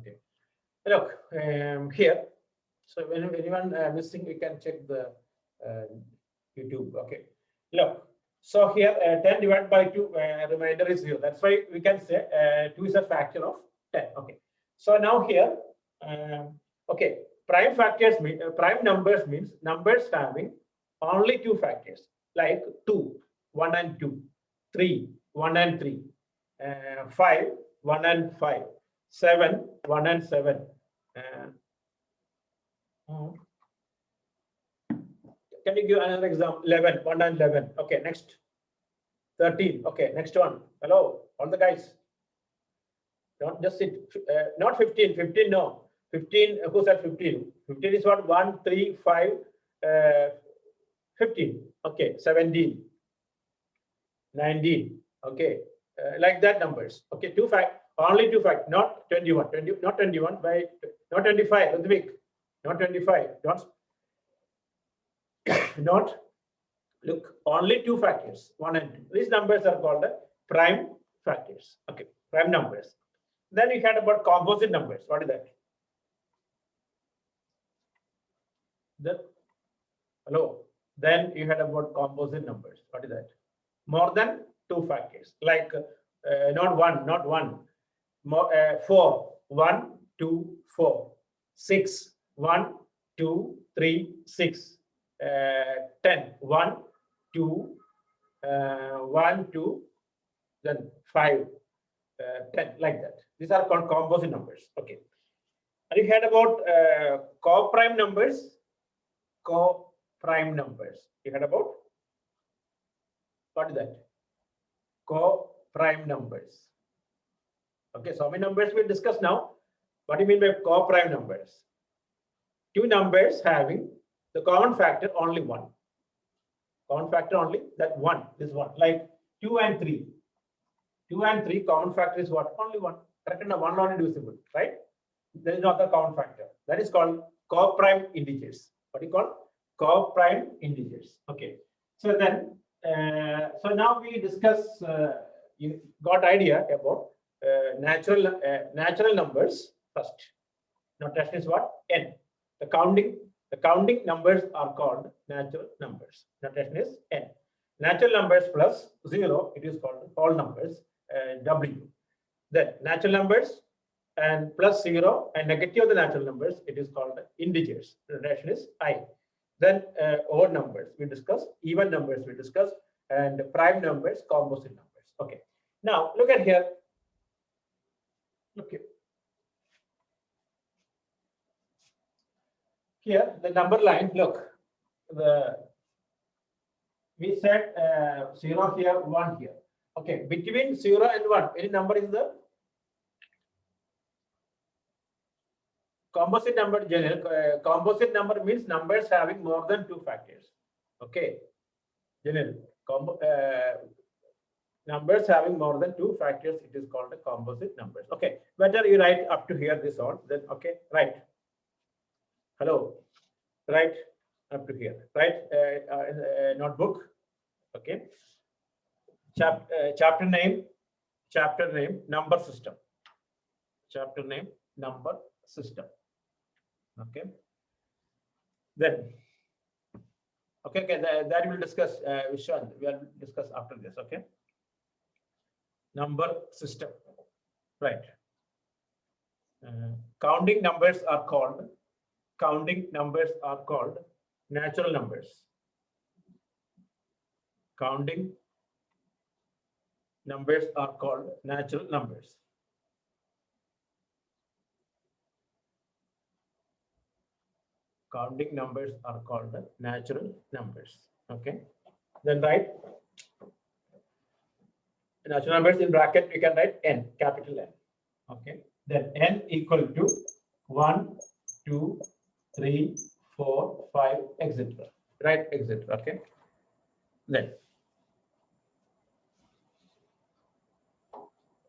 Okay. Look here. So when anyone missing, we can check the YouTube. Okay. Look. So here 10 divided by 2 remainder is 0. That's why we can say 2 is a factor of 10. Okay. So now here, okay, prime factors mean prime numbers means numbers having only 2 factors like 2, 1 and 2, 3, 1 and 3, 5, 1 and 5, 7, 1 and 7. Can you give another example? 11, 1 and 11. Okay, next. 13. Okay, next one. Hello, all the guys. Don't just sit. Not 15. 15, no. 15, who said 15? 15 is what? 1, 3, 5, 15. Okay, 17, 19. Okay, like that numbers. Okay, only 2 fact, not 21. Not 21, by not 25. Ludwig, not 25. Not look, only 2 factors, 1 and 2. These numbers are called prime factors. Okay, prime numbers. Then we had about composite numbers. What is that? Hello. Then you had about composite numbers. What is that? More than 2 factors. Like not 1. More, 4, 1, 2, 4. 6, 1, 2, 3, 6. 10, 1, 2, 1, 2, then 5, 10, like that. These are called composite numbers. Okay. And you heard about co-prime numbers? Co-prime numbers. You heard about? What is that? Co-prime numbers. Okay, so how many numbers we'll discuss now? What do you mean by co-prime numbers? 2 numbers having the common factor only 1. Common factor only that 1. This one, like 2 and 3. 2 and 3 common factor is what? Only 1. Correct? And 1 non-reducible, right? There is no other common factor. That is called co-prime integers. What do you call? Co-prime integers. Okay. So then, so now we discuss. You got idea about natural numbers first. Notation is what? N. The counting numbers are called natural numbers. Notation is N. Natural numbers plus 0, it is called whole numbers, W. Then natural numbers and plus 0 and negative of the natural numbers, it is called integers. Notation is I. Then odd numbers we discuss, even numbers we discuss, and prime numbers, composite numbers. Okay. Now look at here. Okay. Here, the number line, look, we said 0 here, 1 here. Okay, between 0 and 1, any number is the composite number. General composite number means numbers having more than 2 factors. Okay, general numbers having more than 2 factors, it is called a composite numbers. Okay, better you write up to here this all, then okay, right. Hello, right up to here, right? Notebook. Okay. Chapter name, number system. Chapter name, number system. Okay. Then, okay, that we'll discuss. Vishwan, we'll discuss after this. Okay. Number system, right? Counting numbers are called natural numbers. Counting numbers are called natural numbers. Counting numbers are called natural numbers. Okay. Then write natural numbers in bracket. You can write N, capital N. Okay. Then N equal to 1, 2, 3, 4, 5, etc. Right, etc. Okay.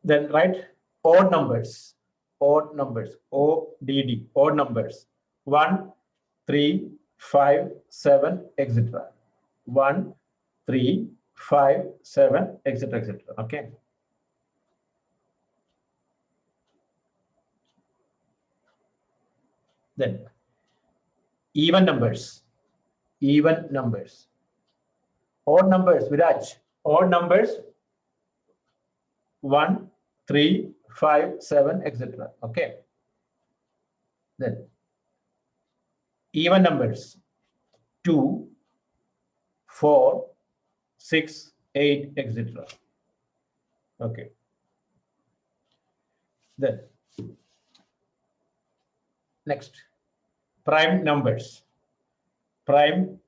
Then write odd numbers. Odd numbers. ODD. Odd numbers. 1, 3, 5, 7, etc. 1, 3, 5, 7, etc. etc. Okay. Then even numbers, even numbers. Odd numbers, Viraj, odd numbers 1, 3, 5, 7, etc. Okay. Then even numbers 2, 4, 6, 8, etc. Okay. Then next, prime numbers. Prime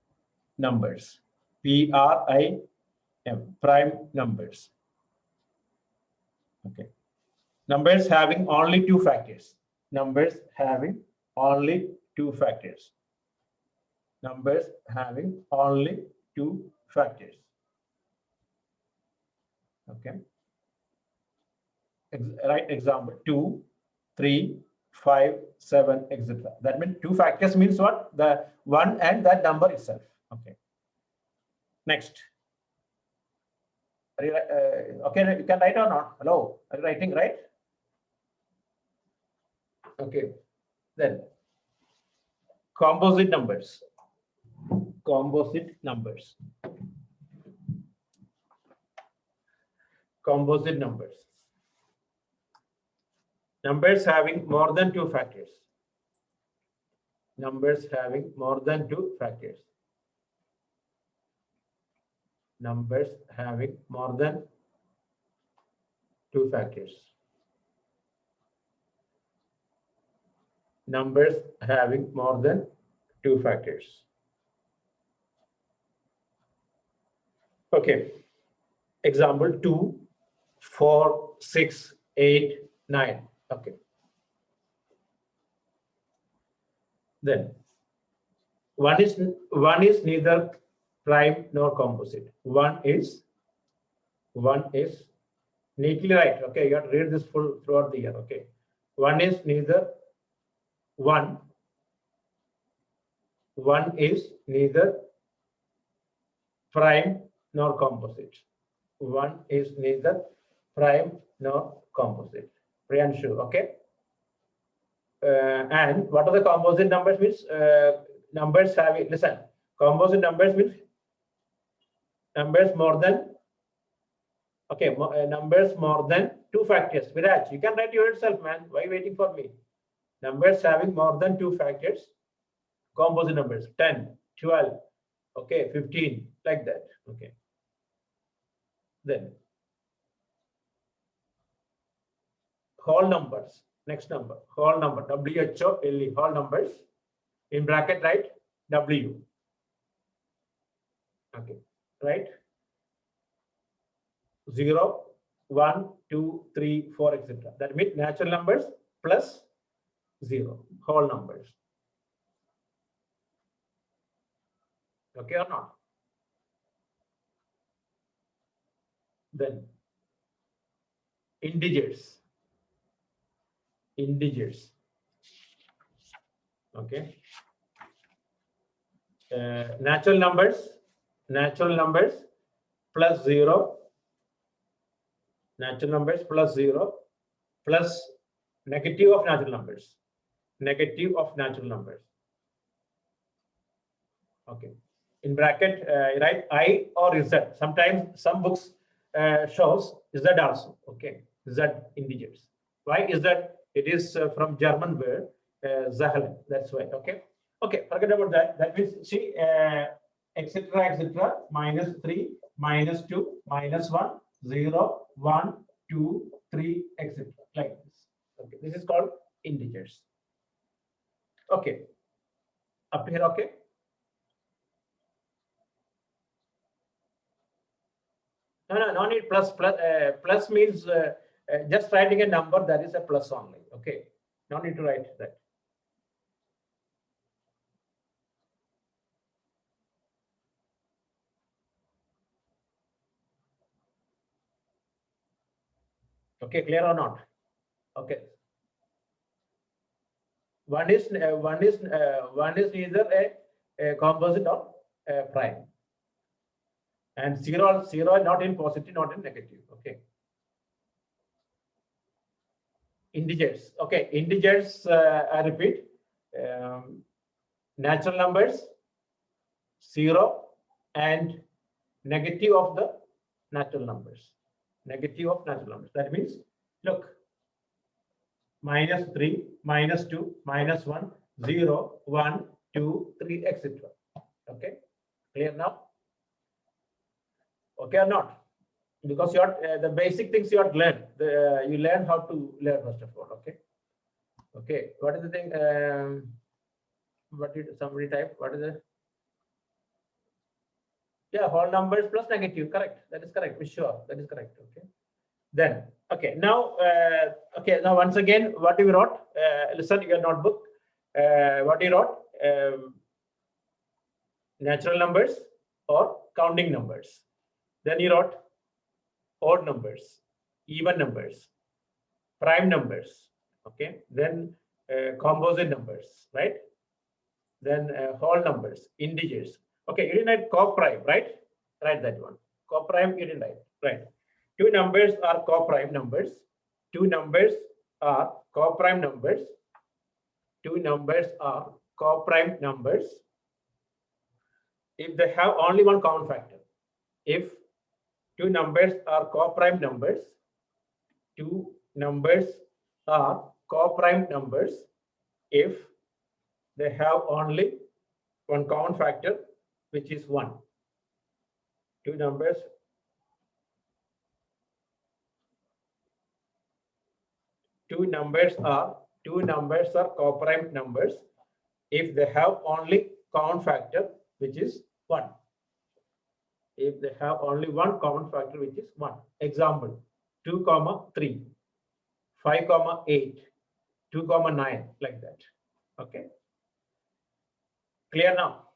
numbers. P-R-I-M. Prime numbers. Okay. Numbers having only two factors. Numbers having only two factors. Numbers having only two factors. Okay. Right example 2, 3, 5, 7, etc. That means two factors means what? The one and that number itself. Okay. Next. Okay, you can write or not? Hello, are you writing, right? Okay. Then composite numbers. Composite numbers. Composite numbers. Numbers having more than two factors. Numbers having more than two factors. Numbers having more than two factors. Numbers having more than two factors. Okay. Example 2, 4, 6, 8, 9. Okay. Then one is neither prime nor composite. One is neatly right. Okay, you have to read this full throughout the year. Okay. One is neither one is neither prime nor composite. One is neither prime nor composite. Priyanshu, okay? And what are the composite numbers means? Numbers having, listen, composite numbers means numbers more than, okay, numbers more than two factors. Viraj, you can write yourself, man. Why waiting for me? Numbers having more than two factors. Composite numbers, 10, 12, okay, 15, like that. Okay. Then whole numbers. Next number, whole number, W-H-O-L-E, whole numbers. In bracket, right? W. Okay, right? 0, 1, 2, 3, 4, etc. That means natural numbers plus 0, whole numbers. Okay or not? Then integers. Integers. Okay. Natural numbers plus 0. Natural numbers plus 0 plus negative of natural numbers. Negative of natural numbers. Okay. In bracket, write I or Z. Sometimes some books shows Z also. Okay. Z integers. Why is that? It is from German word Zahlen. That's why. Okay. Okay. Forget about that. That means see etc. etc. -3, -2, -1, 0, 1, 2, 3, etc. Like this. Okay. This is called integers. Okay. Up here. Okay. No need plus. Plus means just writing a number, that is a plus only. Okay, no need to write that. Okay, clear or not? Okay. One is neither a composite or a prime, and zero not in positive, not in negative. Okay. Integers. Okay, integers. I repeat, natural numbers, 0, and negative of the natural numbers. Negative of natural numbers. That means, look, -3, -2, -1, 0, 1, 2, 3, etc. Okay, clear now? Okay or not? Because you are the basic things you have learned. You learn how to learn first of all. Okay. Okay. What is the thing? What did somebody type? What is it? Yeah, whole numbers plus negative. Correct. That is correct. Be sure. That is correct. Okay. Then, okay. Now, Now once again, what you wrote? Listen, your notebook. What you wrote? Natural numbers or counting numbers. Then you wrote odd numbers, even numbers, prime numbers. Okay. Then composite numbers, right? Then whole numbers, integers. Okay, you didn't write co-prime, right? Write that one. Co-prime, you didn't write. Right. Two numbers are co-prime numbers. Two numbers are co-prime numbers. Two numbers are co-prime numbers if they have only one common factor. If two numbers are co-prime numbers, two numbers are co-prime numbers if they have only one common factor, which is 1. Two numbers are co-prime numbers if they have only common factor, which is 1. If they have only one common factor, which is 1. Example, 2, 3, 5, 8, 2, 9, like that. Okay. Clear now?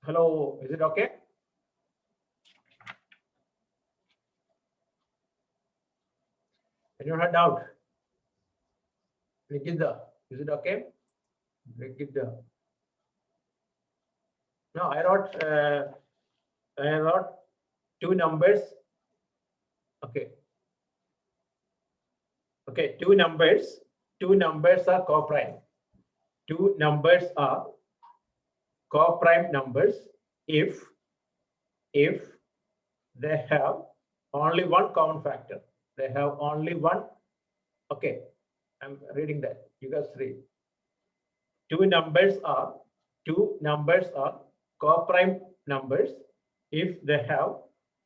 Hello, is it okay? Anyone had doubt? Nikita, is it okay? Nikita. No, I wrote two numbers. Okay. Okay, two numbers are co-prime. Two numbers are co-prime numbers if they have only one common factor. They have only one. Okay, I'm reading that. You guys read. Two numbers are co-prime numbers if they have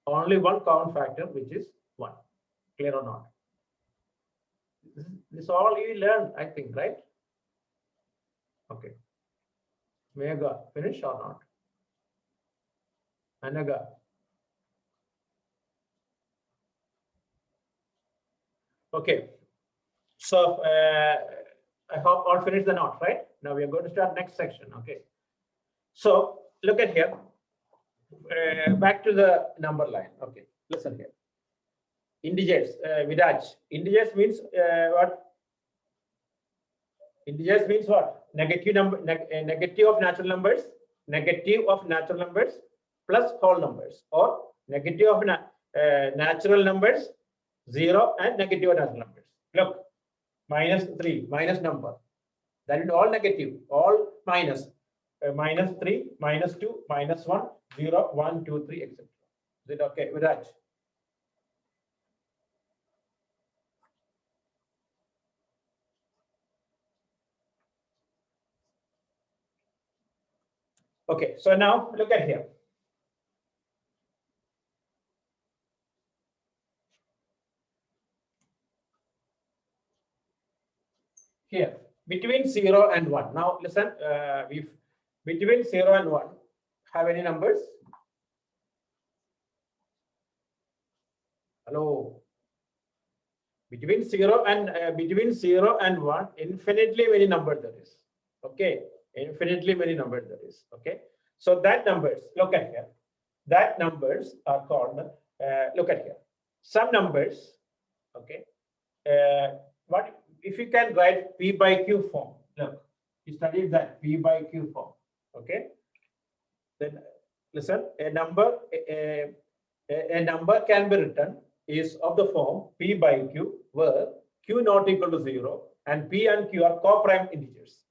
only one common factor, which is 1. Clear or not? This all you learn, I think, right? Okay. Mega, finish or not? Anaga. Okay. So I hope all finished the note, right? Now we are going to start next section. Okay. So look at here. Back to the number line. Okay. Listen here. Integers. Viraj. Integers means what? Integers means what? Negative of natural numbers. Negative of natural numbers plus whole numbers, or negative of natural numbers, 0, and negative of natural numbers. Look, -3, minus number. That is all negative, all minus. -3, -2, -1, 0, 1, 2, 3, etc. Is it okay, Viraj? Okay, so now look at here. Here, between 0 and 1. Now listen, between 0 and 1, have any numbers? Hello. Between 0 and 1, infinitely many numbers there is. Okay, infinitely many numbers there is. Okay, so that numbers, look at here. That numbers are called. Look at here. Some numbers. Okay. What if you can write P by Q form? Look, you studied that P by Q form. Okay. Then listen, a number can be written is of the form P by Q, where Q not equal to 0 and P and Q are co-prime integers.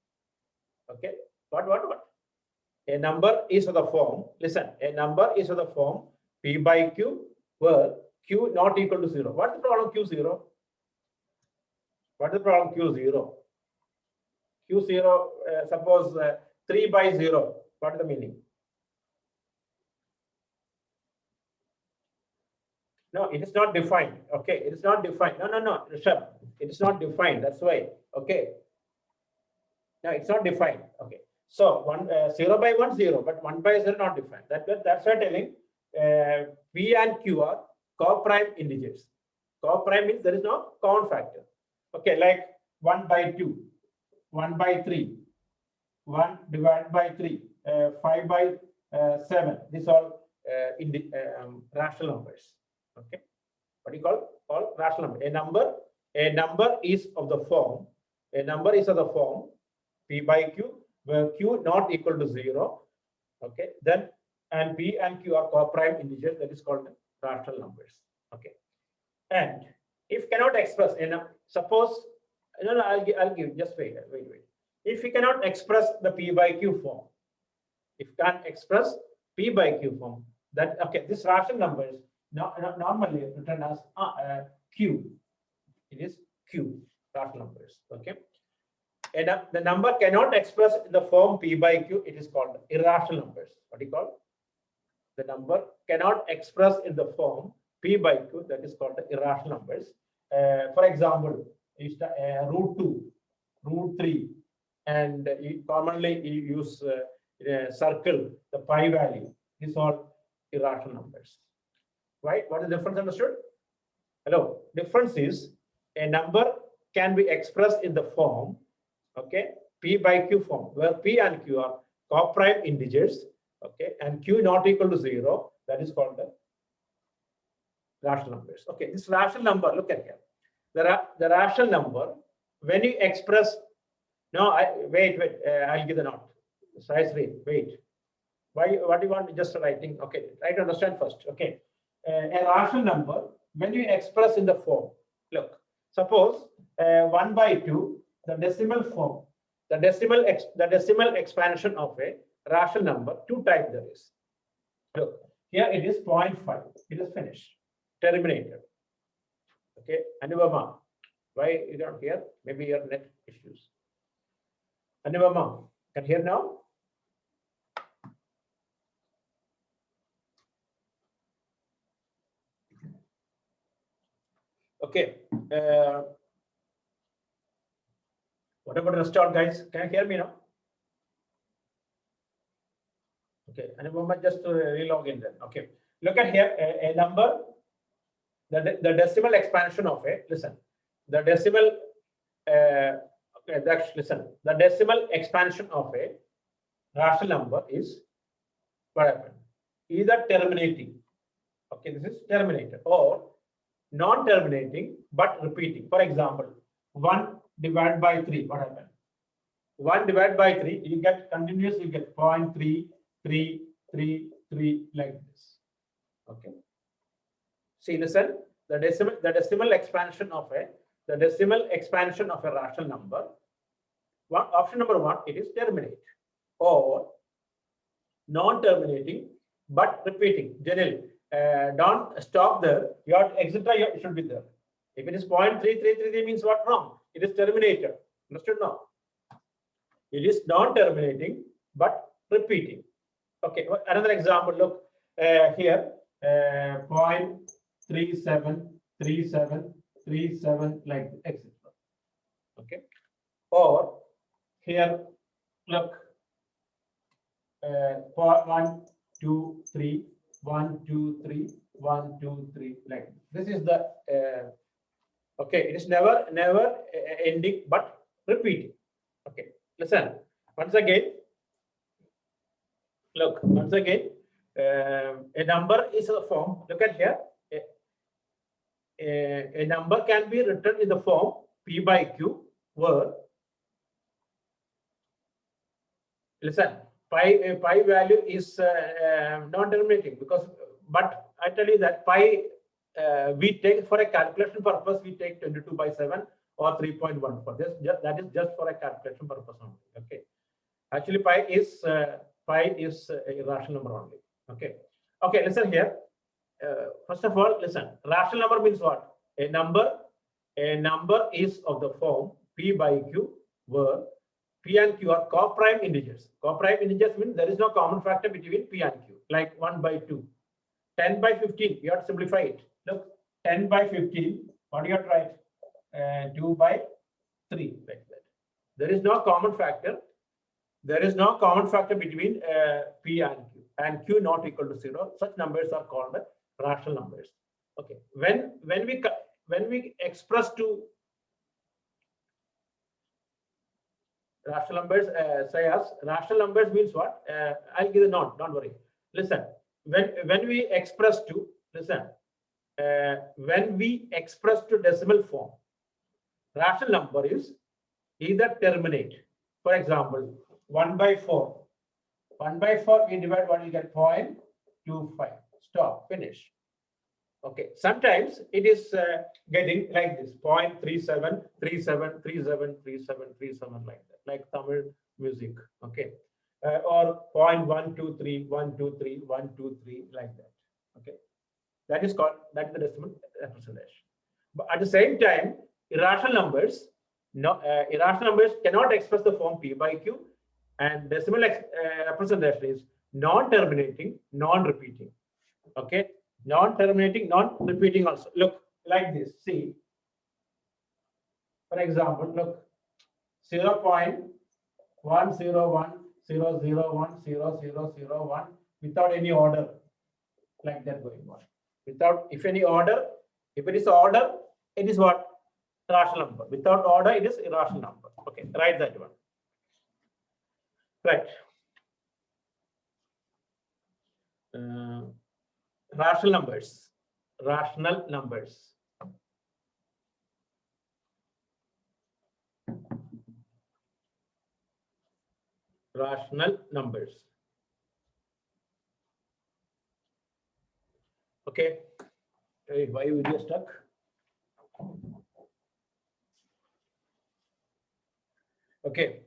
Okay, what? A number is of the form, listen, a number is of the form P by Q where Q not equal to 0. What's the problem Q0? What is the problem Q0? Q0, suppose 3 by 0. What is the meaning? No, it is not defined. Okay, it is not defined. No, Rishabh, it is not defined. That's why. Okay. No, it's not defined. Okay. So 0 by 1, 0, but 1 by 0 not defined. That's why I'm telling P and Q are co-prime integers. Co-prime means there is no common factor. Okay, like 1 by 2, 1 by 3, 1 divided by 3, 5 by 7. These are rational numbers. Okay, what do you call rational number? A number is of the form. A number is of the form P by Q, where Q not equal to 0. Okay, then and P and Q are co-prime integers. That is called rational numbers. Okay, and if cannot express, suppose no, I'll give. Just wait. If we cannot express the P by Q form, if can't express P by Q form, that okay, this rational numbers normally written as Q. It is Q rational numbers. Okay, and the number cannot express in the form P by Q. It is called irrational numbers. What do you call? The number cannot express in the form P by Q. That is called the irrational numbers. For example, root 2, root 3, and commonly you use circle the pi value. These are irrational numbers. Right? What is the difference understood? Hello. Difference is a number can be expressed in the form, okay, P by Q form, where P and Q are co-prime integers, okay, and Q not equal to 0. That is called the rational numbers. Okay, this rational number, look at here. The rational number, when you express, no, wait, I'll give the note. Size read, wait. Why? What do you want? Just writing. Okay, try to understand first. Okay, a rational number when you express in the form. Look, suppose 1 by 2, the decimal form, the decimal expansion of a rational number. Two types there is. Look, here it is 0.5. It is finished, terminated. Okay, Anubama, why you don't hear? Maybe your net issues. Anubama, can hear now? Okay. What about restart, guys? Can you hear me now? Okay, Anubama, just relog in then. Okay, look at here a number. The decimal expansion of a the decimal the decimal expansion of a rational number is what happened? Either terminating, okay, this is terminated, or non-terminating but repeating. For example, 1 divided by 3, what happened? 1 divided by 3, you get continuous, you get 0.333 like this. Okay. See, listen, the decimal expansion of a rational number. Option number 1, it is terminate, or non-terminating but repeating. Generally, don't stop there. Your etc. should be there. If it is 0.333 means what? Wrong. It is terminated. Understood now? It is non-terminating but repeating. Okay. Another example. Look here. 0.373737 like etc. Okay. Or here, look. 1, 2, 3, 1, 2, 3, 1, 2, 3 like this is the okay. It is never ending but repeating. Okay. Listen once again. Look once again. A number is a form. Look at here. A number can be written in the form P by Q, where listen, pi value is non-terminating because, but I tell you that pi we take for a calculation purpose, we take 22 by 7 or 3.14. That is just for a calculation purpose only. Okay. Actually, pi is a rational number only. Okay. Okay. Listen here. First of all, listen. Rational number means what? A number is of the form p by q, where p and q are co-prime integers. Co-prime integers means there is no common factor between p and q, like 1 by 2. 10 by 15, you have to simplify it. Look, 10 by 15, what do you have to write? 2 by 3, like that. There is no common factor. There is no common factor between p and q not equal to 0. Such numbers are called rational numbers. Okay. When we express to rational numbers, say as rational numbers means what? I'll give a note. Don't worry. Listen. When we express to when we express to decimal form, rational number is either terminate. For example, 1 by 4. 1 by 4 we divide what you get 0.25. Stop. Finish. Okay. Sometimes it is getting like this 0.37, 37, 37, 37, 37 like that, like Tamil music. Okay. Or 0.123, 123, 123 like that. Okay. That is the decimal representation. But at the same time, irrational numbers cannot express the form p by q, and decimal representation is non-terminating, non-repeating. Okay, non-terminating, non-repeating also. Look like this. See, for example, look 0.10100100001 without any order, like that going on. Without any order, if it is order, it is what? Rational number. Without order, it is irrational number. Okay, write that one. Right. Rational numbers. Rational numbers. Rational numbers. Okay. Hey, why are you stuck? Okay.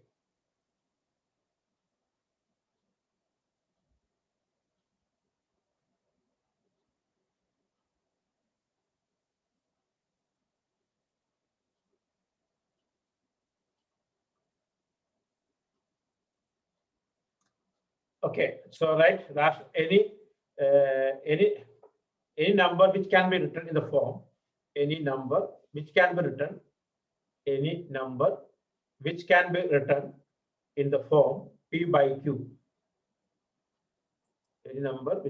Okay. So right, any number which can be written in the form, any number which can be written, any number which can be written in the form p by q. Any number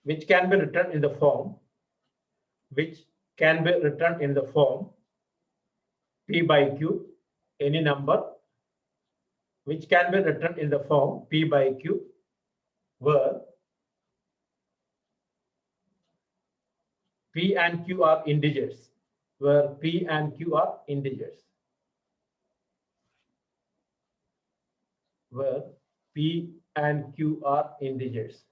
which can be written in the form p by q. Any number which can be written in the form p by q, where p and q are integers. Where p and q are integers. Where p and q are integers.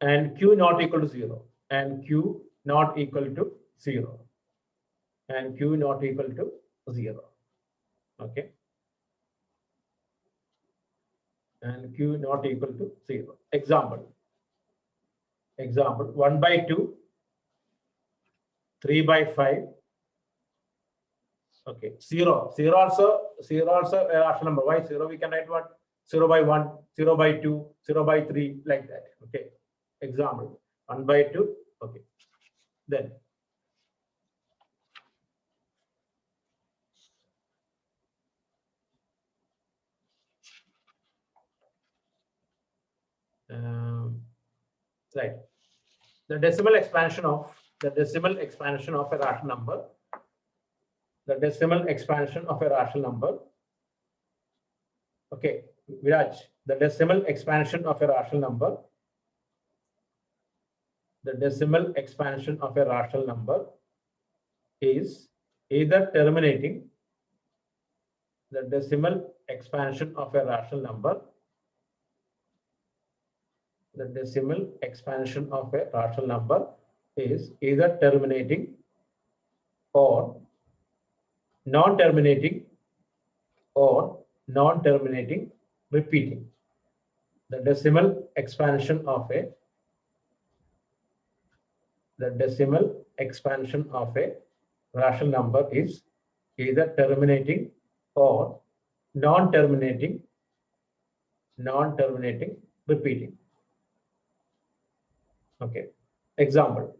And q not equal to 0. And q not equal to 0. And q not equal to 0. Okay. And q not equal to 0. Example. 1 by 2, 3 by 5. Okay. 0 also a rational number. Why 0? We can write what? 0 by 1, 0 by 2, 0 by 3, like that. Okay. Example. 1 by 2. Okay. Then right. The decimal expansion of a rational number. The decimal expansion of a rational number. Okay, Viraj, the decimal expansion of a rational number. The decimal expansion of a rational number is either terminating. The decimal expansion of a rational number. The decimal expansion of a rational number is either terminating or non-terminating repeating. The decimal expansion of a rational number is either terminating or non-terminating repeating. Okay. Example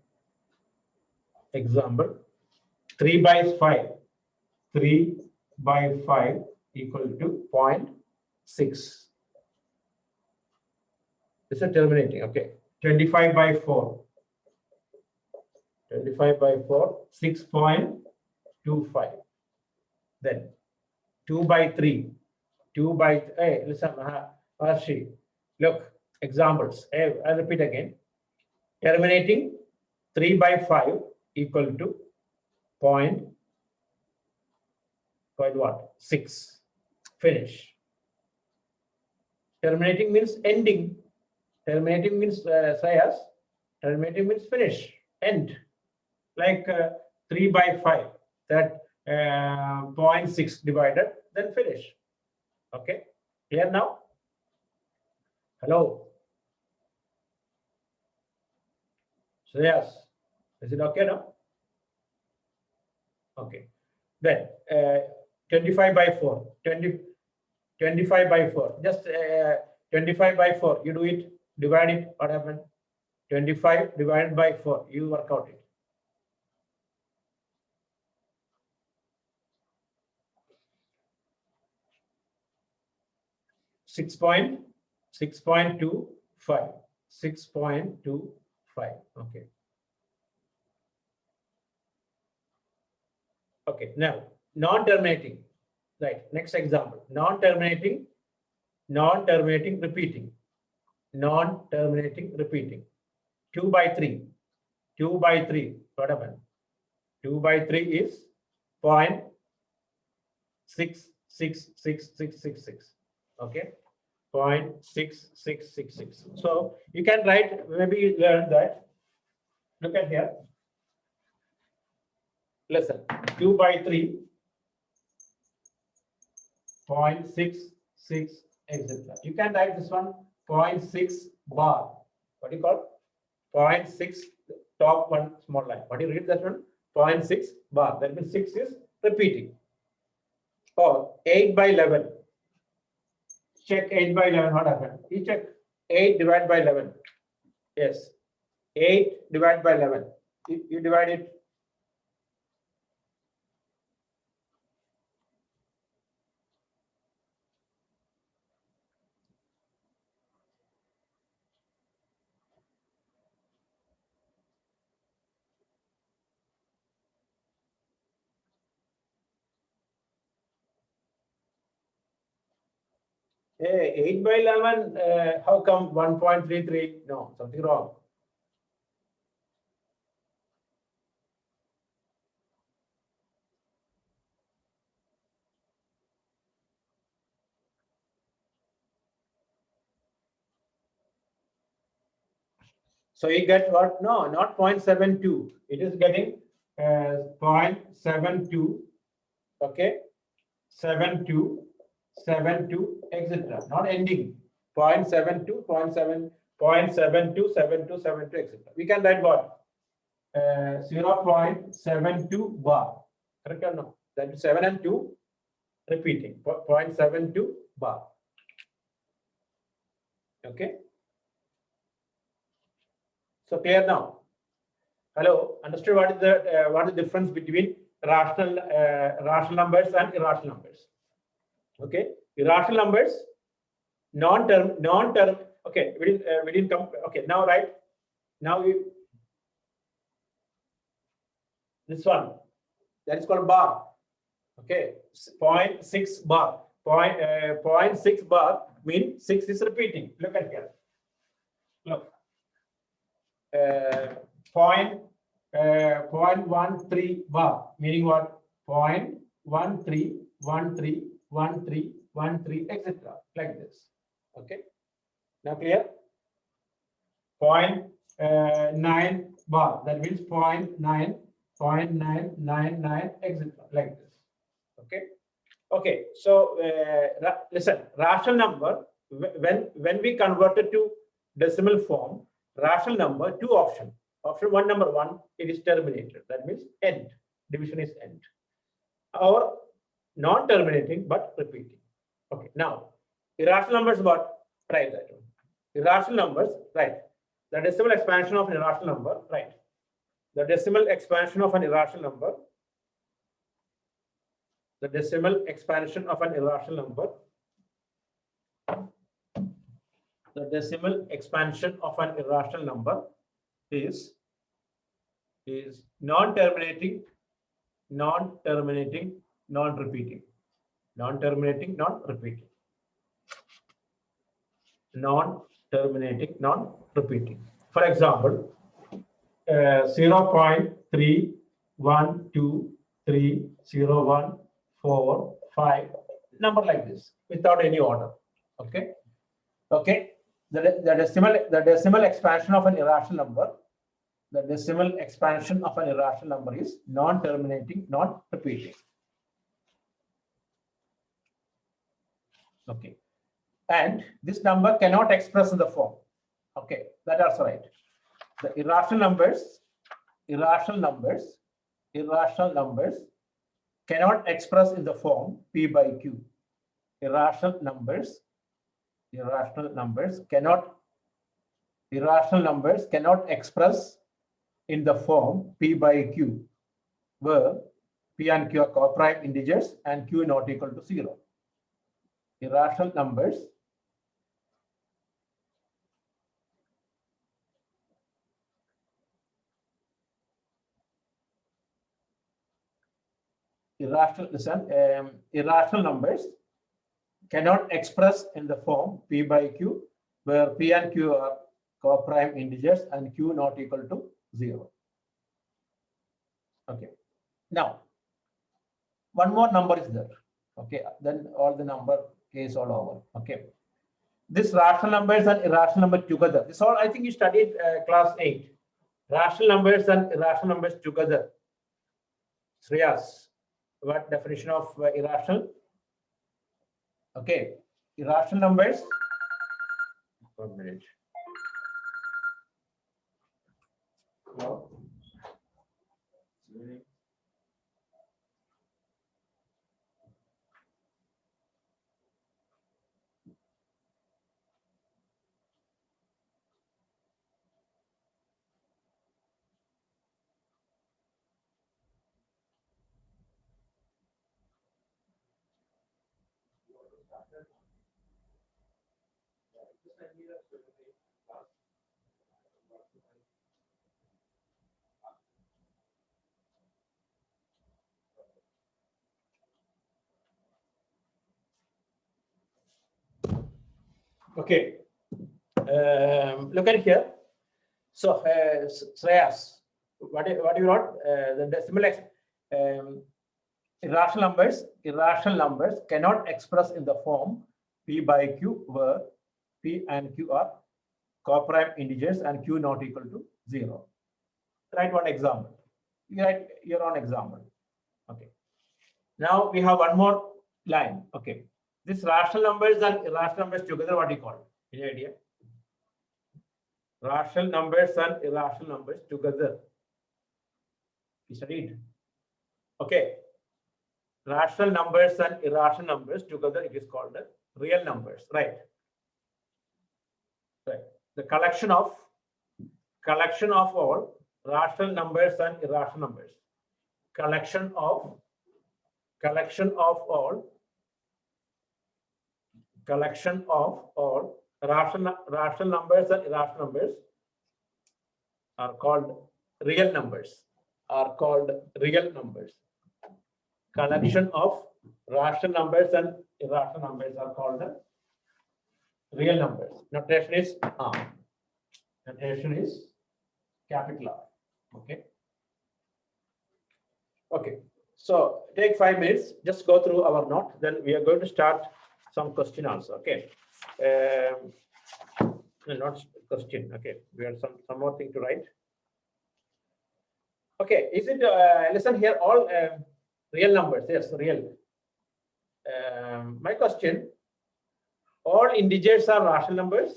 3 by 5 equal to 0.6. This is terminating. Okay. 25 by 4 6.25. Then 2 by 3 hey, listen, Arshi, look, examples. Hey, I'll repeat again. Terminating 3 by 5 equal to point what? 6. Finish. Terminating means ending. Terminating means terminating means finish, end. Like 3 by 5, that 0.6 divided, then finish. Okay, clear now? Hello. So yes, is it okay now? Okay. Then 25 by 4, 25 by 4, just 25 by 4, you do it, divide it, what happened? 25 divided by 4, you work out it. 6.25. Okay. Okay. Now non-terminating. Right. Next example. Non-terminating repeating. 2 by 3. What happened? 2 by 3 is 0.66666. Okay. 0.6666. So you can write, maybe you learn that. Look at here. Listen, 2 by 3, 0.66, etc. You can write this one 0.6 bar. What do you call? 0.6, top one small line. What do you read that one? 0.6 bar. That means 6 is repeating. Or 8 by 11. Check 8 by 11. What happened? You check 8 divided by 11. Yes. 8 divided by 11. You divide it. Hey, 8 by 11, how come 1.33? No, something wrong. So you get what? No, not 0.72. It is getting 0.72. Okay. 72, etc. Not ending. 0.72, 0.72, 72, etc. We can write what? 0.72 bar. Correct or no? That is 7 and 2 repeating. 0.72 bar. Okay. So clear now? Hello, understood what is the difference between rational numbers and irrational numbers? Okay, irrational numbers, non-term. Okay, we didn't come. Okay, now right now this one, that is called bar. Okay, 0.6 bar. 0.6 bar means 6 is repeating. Look at here. Look. 0.13 bar, meaning what? 0.13, 13, 13, 13, etc. Like this. Okay. Now clear? 0.9 bar, that means 0.9, 0.999, etc. like this. Okay. Okay. So listen, rational number, when we convert it to decimal form, rational number, two options. Option one, number one, it is terminated. That means end. Division is end. Or non-terminating but repeating. Okay. Now, irrational numbers, what? Try that one. Irrational numbers, right? The decimal expansion of an irrational number, right? The decimal expansion of an irrational number. The decimal expansion of an irrational number. The decimal expansion of an irrational number is non-terminating, non-terminating, non-repeating. Non-terminating, non-repeating. Non-terminating, non-repeating. For example, 0.3123014 number like this without any order. Okay. Okay. The decimal expansion of an irrational number. The decimal expansion of an irrational number is non-terminating, non-repeating. Okay. And this number cannot express in the form. Okay, that also right. The irrational numbers cannot express in the form P by Q. Irrational numbers cannot express in the form P by Q, where P and Q are co-prime integers and Q not equal to 0. Irrational numbers irrational numbers cannot express in the form P by Q, where P and Q are co-prime integers and Q not equal to 0. Okay. Now, one more number is there. Okay. Then all the number case all over. Okay. This rational numbers and irrational numbers together. This all I think you studied class 8. Rational numbers and irrational numbers together. Shreyas, what definition of irrational? Okay. Irrational numbers. 1 minute. No. Okay. Look at here. So, Shreyas, what do you want? The decimal irrational numbers cannot express in the form P by Q, where P and Q are co-prime integers and Q not equal to 0. Write one example. You write your own example. Okay. Now we have one more line. Okay. This rational numbers and irrational numbers together, what do you call? Any idea? Rational numbers and irrational numbers together. You studied. Okay. Rational numbers and irrational numbers together, it is called the real numbers, right? Right. The collection of all rational numbers and irrational numbers. Collection of all rational numbers and irrational numbers are called real numbers. Collection of rational numbers and irrational numbers are called the real numbers. Notation is R. Notation is capital R. Okay. Okay. So take 5 minutes. Just go through our note. Then we are going to start some question also. Okay. Not question. Okay. We have some more thing to write. Okay, is it, listen here, all real numbers? Yes, real. My question, all integers are rational numbers?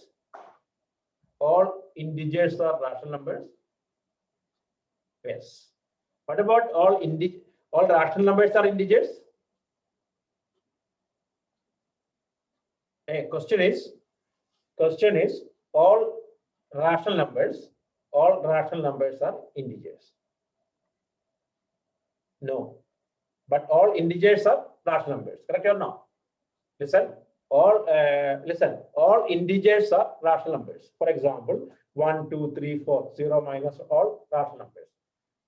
All integers are rational numbers? Yes. What about all rational numbers are integers? Hey, question is all rational numbers are integers? No. But all integers are rational numbers. Correct or no? Listen, all integers are rational numbers. For example, 1, 2, 3, 4, 0, minus, all rational numbers.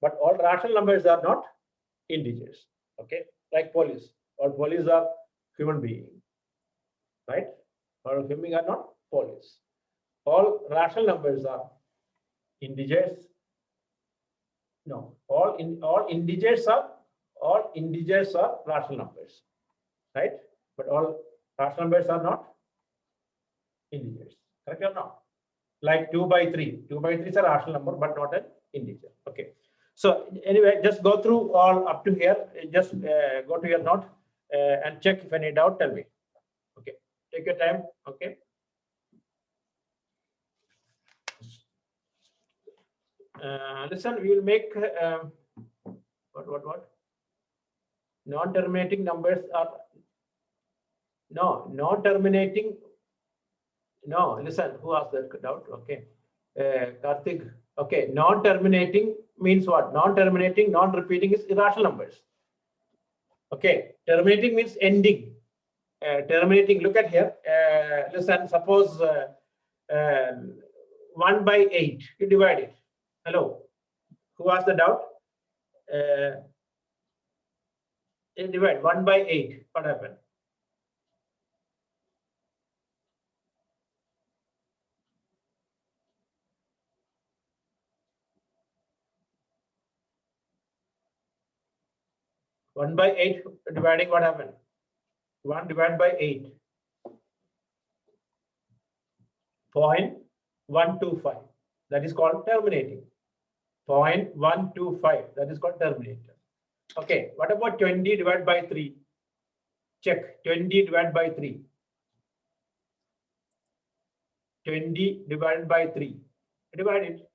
But all rational numbers are not integers. Okay, like police. All police are human beings, right? All human beings are not police. All rational numbers are integers. No, all integers are rational numbers, right? But all rational numbers are not integers. Correct or not? Like 2 by 3. 2 by 3 is a rational number, but not an integer. Okay. So anyway, just go through all up to here. Just go to your note and check. If any doubt, tell me. Okay. Take your time. Okay. Listen, we will make what? Non-terminating numbers are non-terminating. No, listen. Who asked that doubt? Okay. Karthik. Okay, non-terminating means what? Non-terminating, non-repeating is irrational numbers. Okay, terminating means ending. Terminating, look at here. Listen, suppose 1 by 8, you divide it. Hello, who asked the doubt? You divide 1 by 8, what happened? One by 8 dividing, what happened? 1 divided by 8. 0.125. That is called terminating. 0.125. That is called terminator. Okay. What about 20 divided by 3? Check. 20 divided by 3. 20 divided by 3. Divide it.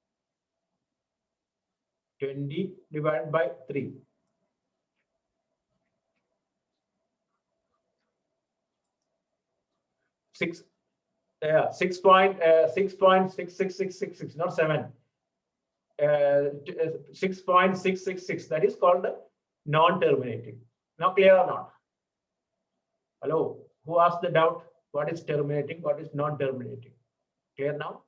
20 divided by 3. 6.66666, not 7. 6.666. That is called non-terminating. Now clear or not? Hello, who asked the doubt? What is terminating? What is non-terminating? Clear now?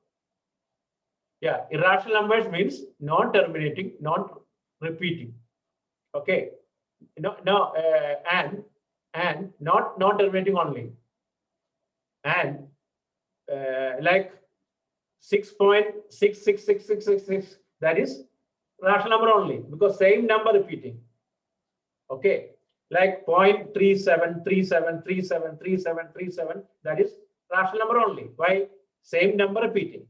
Yeah, irrational numbers means non-terminating, non-repeating. Okay. No, and not non-terminating only. And like 6.666666, that is rational number only, because same number repeating. Okay, like 0.37373737, that is rational number only. Why? Same number repeating.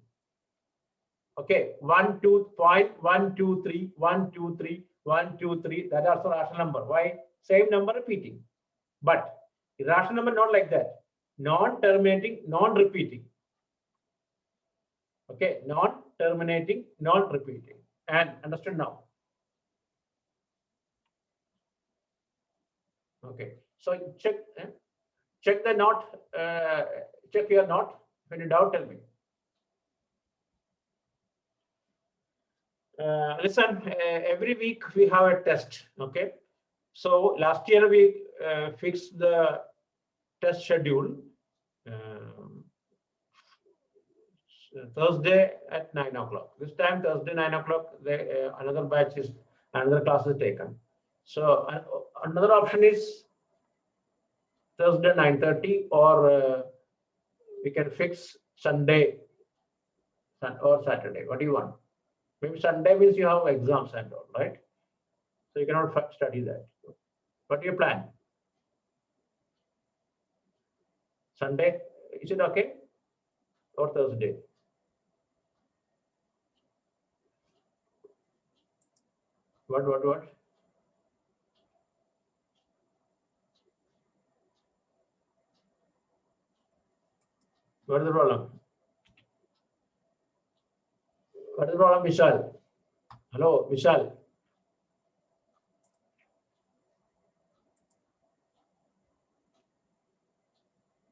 Okay, 1.123, 123, 123, that is also rational number. Why? Same number repeating. But irrational number not like that. Non-terminating, non-repeating. Okay, non-terminating, non-repeating. And understood now? Okay, so check the note. Check your note. If any doubt, tell me. Listen, every week we have a test. Okay, so last year we fixed the test schedule. Thursday at 9 o'clock. This time, Thursday 9 o'clock, another batch is another class is taken. So another option is Thursday 9:30, or we can fix Sunday or Saturday. What do you want? Maybe Sunday means you have exams and all, right? So you cannot study that. What do you plan? Sunday, is it okay? Or Thursday? What? What is the problem? What is the problem, Vishal? Hello, Vishal.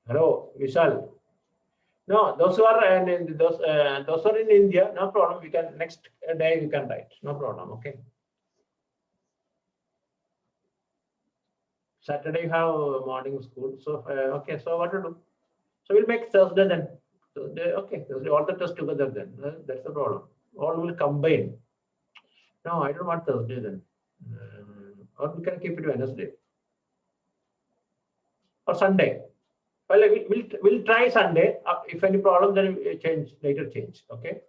Hello, Vishal. No, those who are those who are in India, no problem. We can next day we can write. No problem. Okay. Saturday you have morning school. So okay. So what to do? So we'll make Thursday then. Thursday, okay. Thursday, all the tests together then. That's the problem. All will combine. No, I don't want Thursday then. Or we can keep it Wednesday or Sunday. Well, we'll try Sunday. If any problem, then we later change. Okay,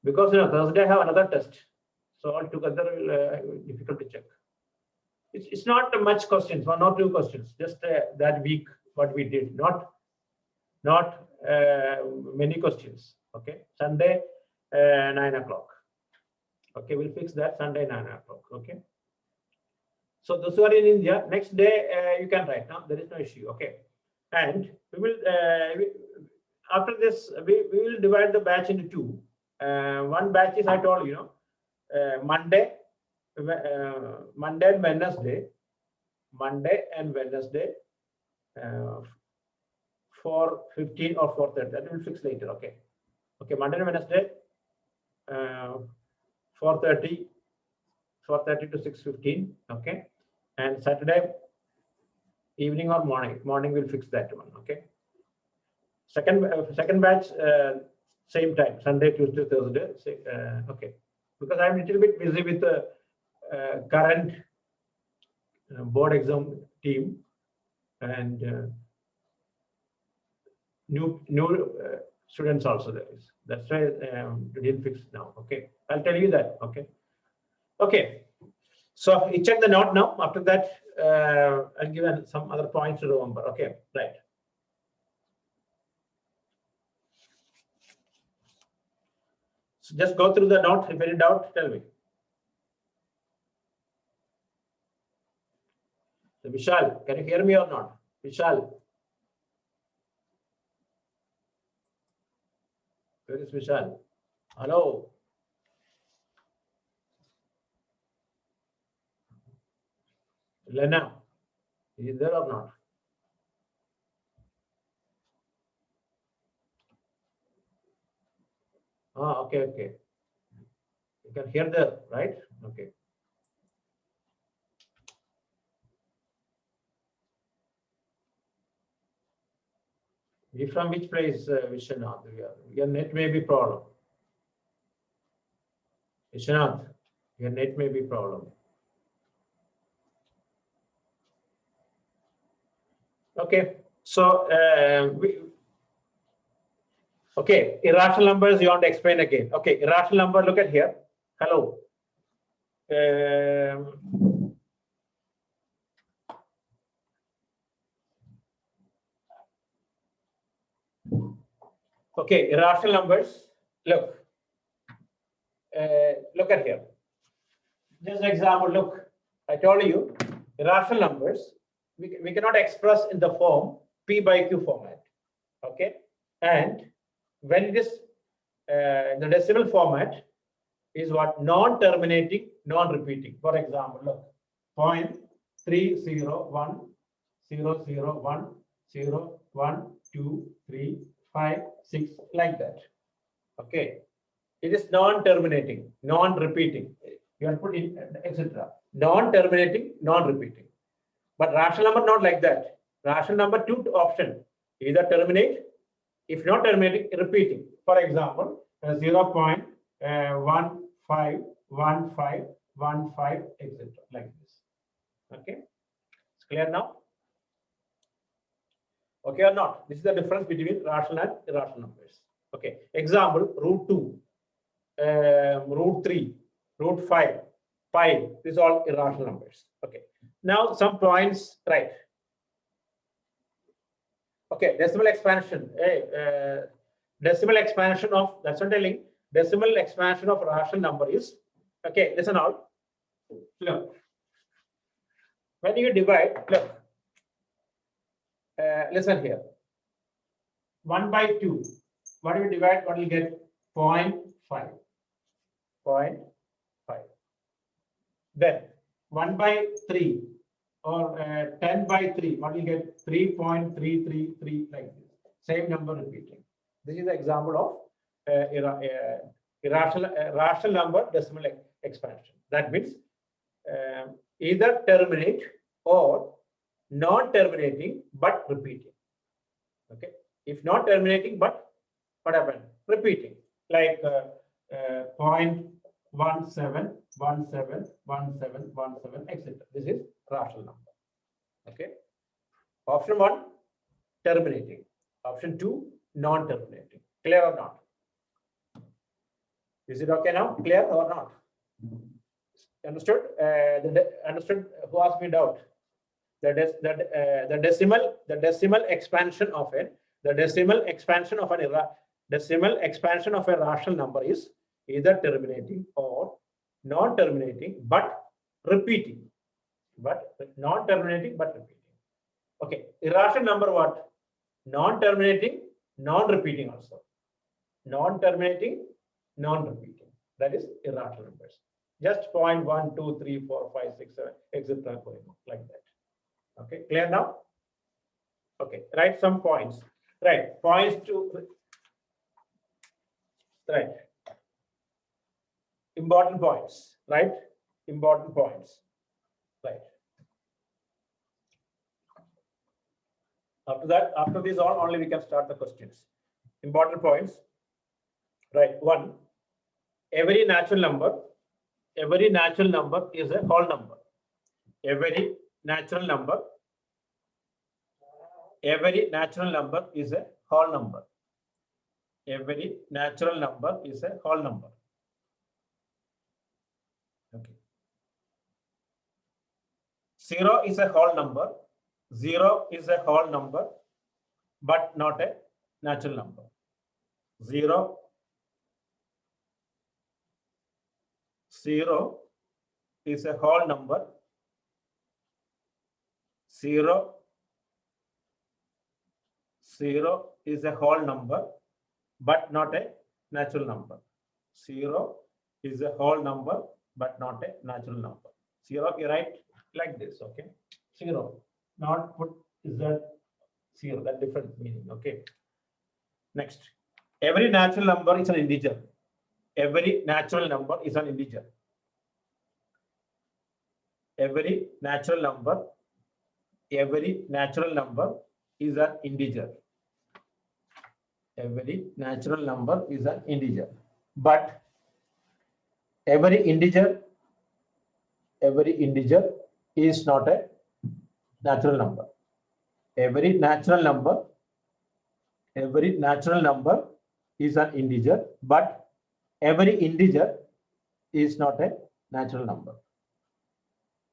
because Thursday I have another test, so all together will difficult to check. It's not much questions, 1 or 2 questions, just that week what we did, not many questions. Okay, Sunday 9 o'clock. Okay, we'll fix that Sunday 9 o'clock. Okay. So those who are in India, next day you can write. Now there is no issue. Okay. And we will after this we will divide the batch into 2. One batch is, I told you, Monday and Wednesday, 4:15 or 4:30. That will fix later. Okay. Monday and Wednesday, 4:30 to 6:15. Okay. And Saturday evening or morning we'll fix that one. Okay. Second batch, same time, Sunday, Tuesday, Thursday. Okay, because I'm a little bit busy with the current board exam team and new students also there is. That's why we didn't fix now. Okay, I'll tell you that. Okay. So you check the note now. After that, I'll give some other points to remember. Okay, right. So just go through the note. If any doubt, tell me. So Vishal, can you hear me or not? Vishal. Where is Vishal? Hello. Lena, is he there or not? Okay. You can hear there, right? Okay. You from which place, Vishwanath? Your net may be problem. Vishwanath, your net may be problem. Okay, so okay, irrational numbers you want to explain again. Okay, irrational number, look at here. Hello. Okay, irrational numbers. Look at here. Just an example. Look, I told you irrational numbers we cannot express in the form P by Q format. Okay, and when it is the decimal format is what? Non-terminating, non-repeating. For example, look, 0.301010235 like that. Okay, it is non-terminating, non-repeating. You have put in etc. Non-terminating, non-repeating. But rational number not like that. Rational number 2 option, either terminate, if not terminating, repeating. For example, 0.151515 etc. like this. Okay, it's clear now. Okay or not? This is the difference between rational and irrational numbers. Okay. Example: √2, √3, √5, pi. These are all irrational numbers. Okay. Now some points, right? Okay. Decimal expansion. Decimal expansion of, that's what I'm telling. Decimal expansion of rational number is, okay, listen all. Look, when you divide, look, listen here. 1 by 2. What do you divide? What will you get? 0.5. 0.5. Then 1 by 3 or 10 by 3. What will you get? 3.333 like this. Same number repeating. This is the example of rational number decimal expansion. That means either terminate or non-terminating but repeating. Okay. If not terminating but what happened? Repeating. Like 0.17, 17, 17, 17, etc. This is rational number. Okay. Option 1, terminating. Option 2, non-terminating. Clear or not? Is it okay now? Clear or not? Understood? Understood? Who asked me doubt? The decimal expansion of a rational number is either terminating or non-terminating but repeating. Okay, irrational number what? Non-terminating, non-repeating also. Non-terminating, non-repeating. That is irrational numbers. Just 0.1, 2, 3, 4, 5, 6, 7, etc. going on like that. Okay, clear now? Okay, write some points. Right, points to, right. Important points, right? Important points, right? After this all, only we can start the questions. Important points, right? 1, every natural number is a whole number. Every natural number is a whole number. Every natural number is a whole number. Okay. 0 is a whole number. 0 is a whole number, but not a natural number. 0 is a whole number. 0 is a whole number, but not a natural number. 0 is a whole number, but not a natural number. 0, you write like this, okay? 0, not put z 0, that different meaning, okay? Next, every natural number is an integer. Every natural number is an integer. Every natural number is an integer. Every natural number is an integer. But every integer is not a natural number. Every natural number is an integer, but every integer is not a natural number.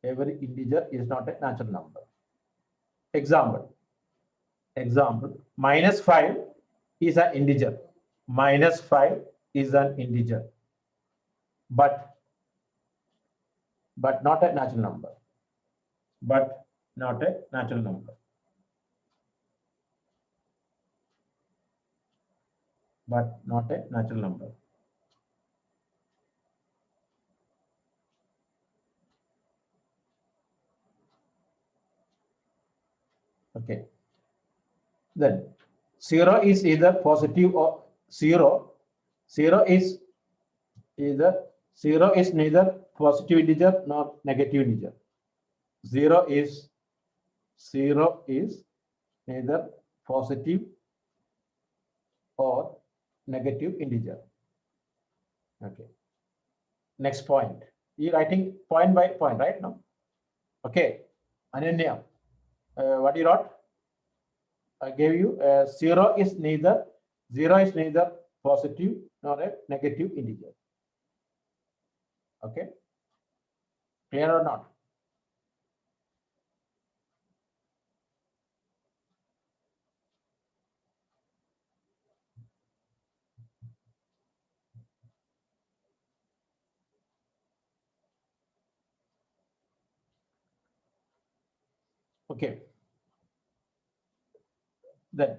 Every integer is not a natural number. Example, -5 is an integer. -5 is an integer, but not a natural number. But not a natural number. But not a natural number. Okay. Then 0 is either positive or 0. 0 is neither positive integer nor negative integer. 0 is neither positive or negative integer. Okay. Next point. You're writing point by point, right now? Okay. Ananya, what you wrote? I gave you 0 is neither positive nor a negative integer. Okay. Clear or not? Okay. Then,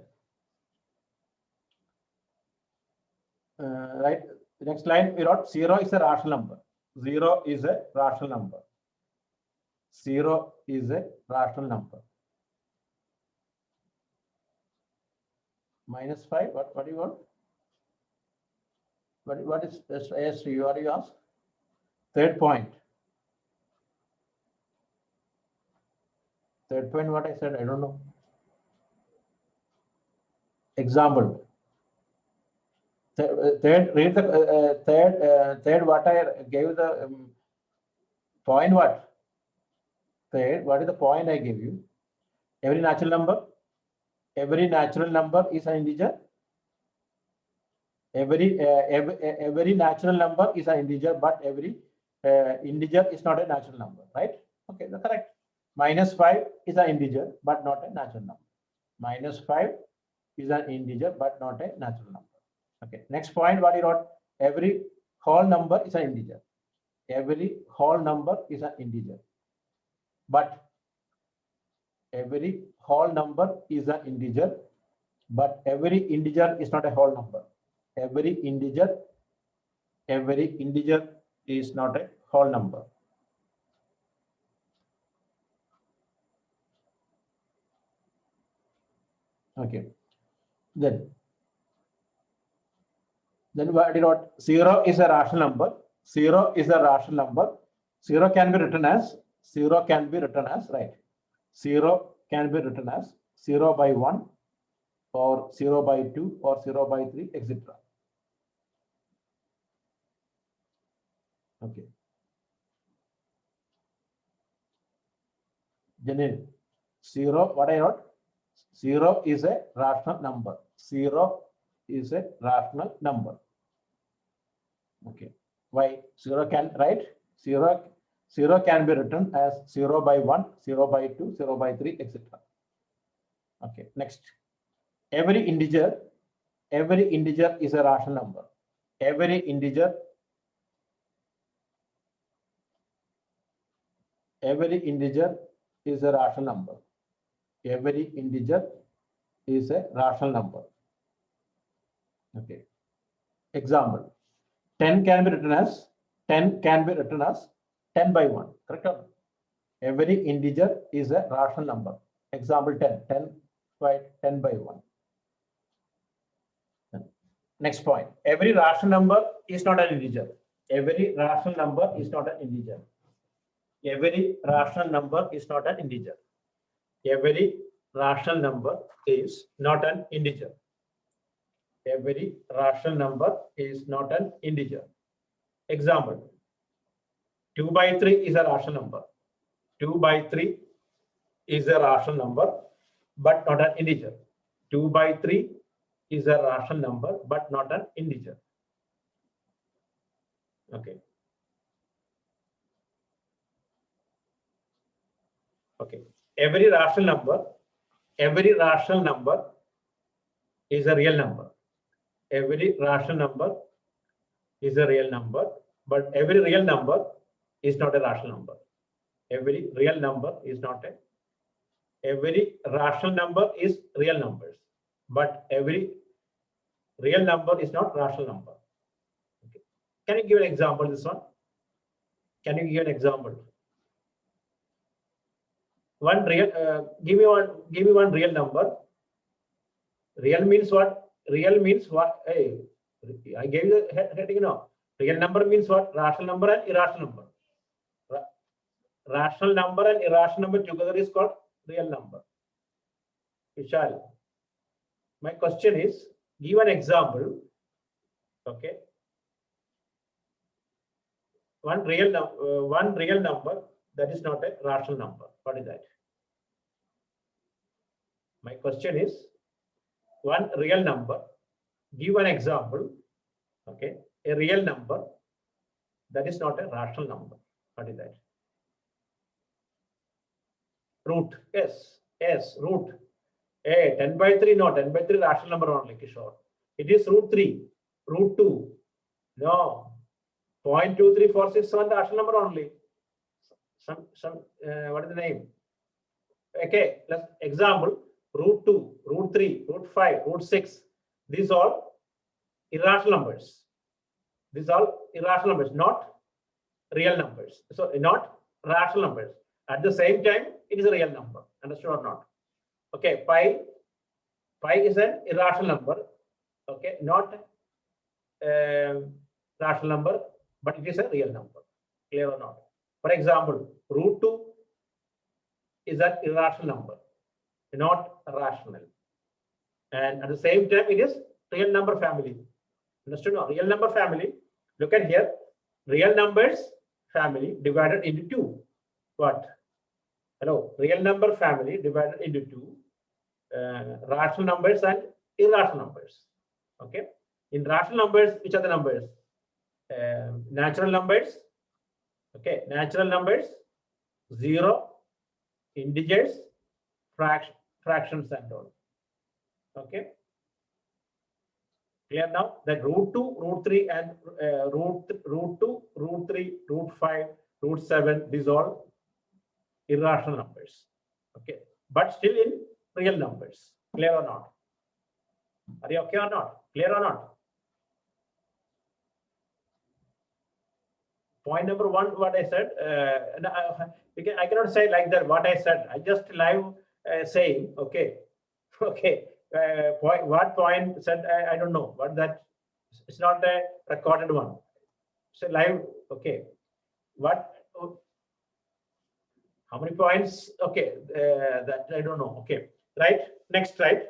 right, the next line we wrote 0 is a rational number. 0 is a rational number. 0 is a rational number. -5, what do you want? What is AST? What do you ask? Third point. Third point, what I said, I don't know. Example. Third, read the third. What I gave the point. What? Third, what is the point I gave you? Every natural number. Every natural number is an integer. Every natural number is an integer, but every integer is not a natural number, right? Okay, that's correct. -5 is an integer, but not a natural number. -5 is an integer, but not a natural number. Okay, next point, what you wrote? Every whole number is an integer. Every whole number is an integer. But every whole number is an integer, but every integer is not a whole number. Every integer is not a whole number. Okay. Then what you wrote? 0 is a rational number. 0 is a rational number. 0 can be written as right. 0 can be written as 0 by 1 or 0 by 2 or 0 by 3, etc. Okay. Then 0, what I wrote? 0 is a rational number. 0 is a rational number. Okay. Why? 0 can, right? 0 can be written as 0 by 1, 0 by 2, 0 by 3, etc. Okay. Next. Every integer is a rational number. Every integer is a rational number. Every integer is a rational number. Okay. Example. 10 can be written as 10 by 1. Correct? Every integer is a rational number. Example 10 by 1. Next point. Every rational number is not an integer. Every rational number is not an integer. Every rational number is not an integer. Every rational number is not an integer. Every rational number is not an integer. Example. 2 by 3 is a rational number. 2 by 3 is a rational number, but not an integer. 2 by 3 is a rational number, but not an integer. Okay. Okay. Every rational number is a real number. Every rational number is a real number, but every real number is not a rational number. Every real number is not a. Every rational number is real numbers, but every real number is not rational number. Okay. Can you give an example? This one. Can you give an example? One real. Give me one real number. Real means what? Real means what? Hey, I gave you the heading now. Real number means what? Rational number and irrational number. Rational number and irrational number together is called real number. Vishal, my question is, give an example. Okay. One real number that is not a rational number. What is that? My question is, one real number. Give an example. Okay. A real number that is not a rational number. What is that? Root. Yes, root. Hey, 10 by 3, no, 10 by 3 rational number only, Kishore. It is root 3, root 2. No, 0.2346 rational number only. What is the name? Okay, let's example, root 2, root 3, root 5, root 6. These are irrational numbers. These are irrational numbers, not real numbers. So not rational numbers. At the same time, it is a real number. Understood or not? Okay, pi is an irrational number. Okay, not rational number, but it is a real number. Clear or not? For example, root 2 is an irrational number, not rational. And at the same time, it is real number family. Understood? No, real number family. Look at here. Real numbers family divided into 2. What? Hello. Real number family divided into 2. Rational numbers and irrational numbers. Okay. In rational numbers, which are the numbers? Natural numbers. Okay. Natural numbers, 0, integers, fractions and all. Okay. Clear now? That root 2, root 3, and root 2, root 3, root 5, root 7, these all irrational numbers. Okay. But still in real numbers. Clear or not? Are you okay or not? Clear or not? Point number 1, what I said, I cannot say like that what I said. I just live saying, okay, okay. What point said, I don't know. What that, it's not a recorded one. So live, okay. What, how many points? Okay, that I don't know. Okay, right. Next, right.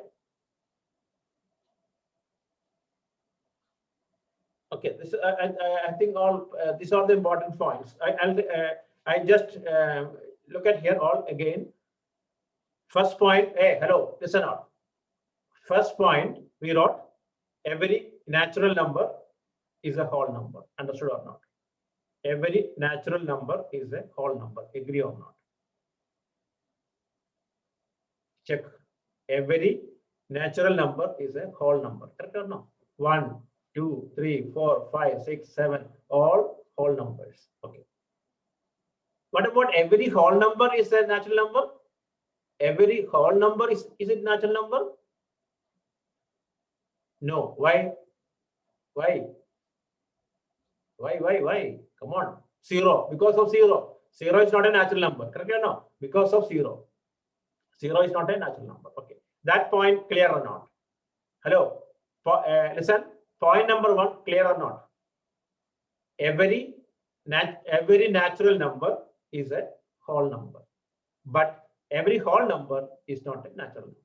Okay, this I think all these are the important points. I just look at here all again. First point. Hey, hello. Listen up. First point we wrote: every natural number is a whole number. Understood or not? Every natural number is a whole number. Agree or not? Check. Every natural number is a whole number. Correct or no? 1, 2, 3, 4, 5, 6, 7, all whole numbers. Okay. What about every whole number is a natural number? Every whole number is it natural number? No. Why? Why? Why? Come on. 0. Because of 0. 0 is not a natural number. Correct or no? Because of 0. 0 is not a natural number. Okay. That point clear or not? Hello. Listen. Point number 1, clear or not? Every natural number is a whole number, but every whole number is not a natural number.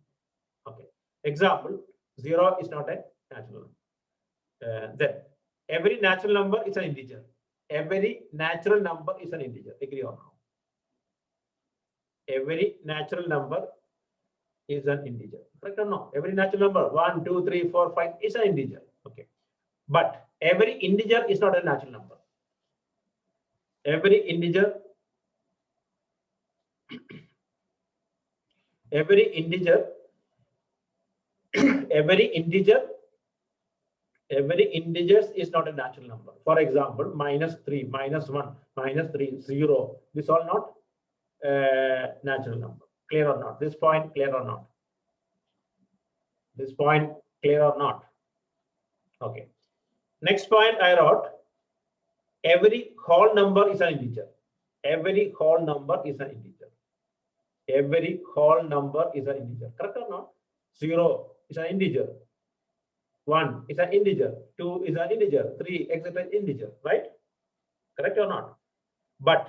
Okay. Example: 0 is not a natural number. Then every natural number is an integer. Every natural number is an integer. Agree or not? Every natural number is an integer. Correct or no? Every natural number 1, 2, 3, 4, 5 is an integer. Okay. But every integer is not a natural number. Every integer every integer is not a natural number. For example, -3, -1, -3, 0. This all not natural number. Clear or not? This point clear or not? This point clear or not? Okay. Next point I wrote: every whole number is an integer. Every whole number is an integer. Every whole number is an integer. Correct or not? 0 is an integer. 1 is an integer. 2 is an integer. 3, etc. integer. Right? Correct or not? But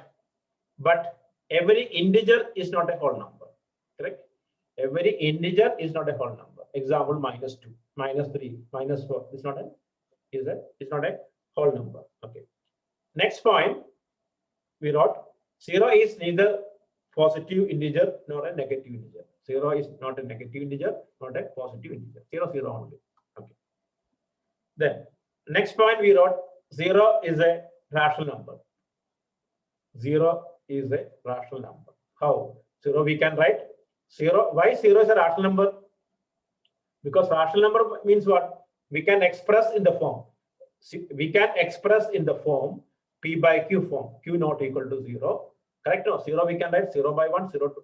every integer is not a whole number. Correct? Every integer is not a whole number. Example: -2, -3, -4. It's not a whole number. Okay. Next point we wrote: 0 is neither positive integer nor a negative integer. 0 is not a negative integer, not a positive integer. 0, 0 only. Okay. Then next point we wrote: 0 is a rational number. 0 is a rational number. How? 0 we can write 0. Why 0 is a rational number? Because rational number means what? We can express in the form. We can express in the form P by Q form. Q not equal to 0. Correct? No, 0 we can write 0 by 1, 0,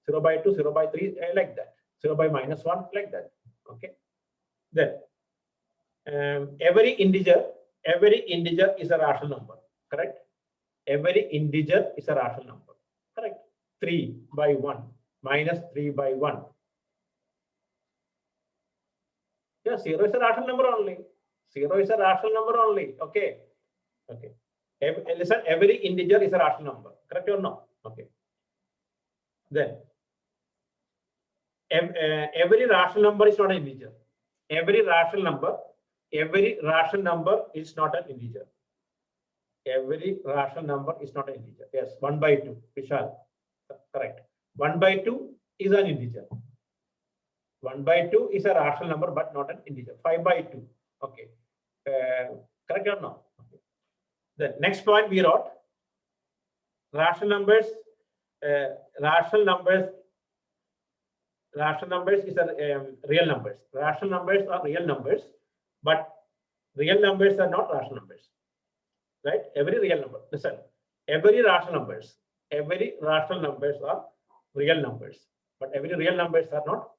0 by 2, 0 by 3, like that. 0 by -1, like that. Okay. Then every integer is a rational number. Correct? Every integer is a rational number. Correct? 3 by 1 minus 3 by 1. Yeah, 0 is a rational number only. 0 is a rational number only. Okay. Okay. Listen, every integer is a rational number. Correct or no? Okay. Then every rational number is not an integer. Every rational number is not an integer. Every rational number is not an integer. Yes, 1 by 2. Vishal. Correct. 1 by 2 is an integer. 1 by 2 is a rational number, but not an integer. 5 by 2. Okay. Correct or no? Okay. The next point we wrote, rational numbers is a real numbers. Rational numbers are real numbers, but real numbers are not rational numbers. Right? Every real number. Listen, every rational numbers are real numbers, but every real numbers are not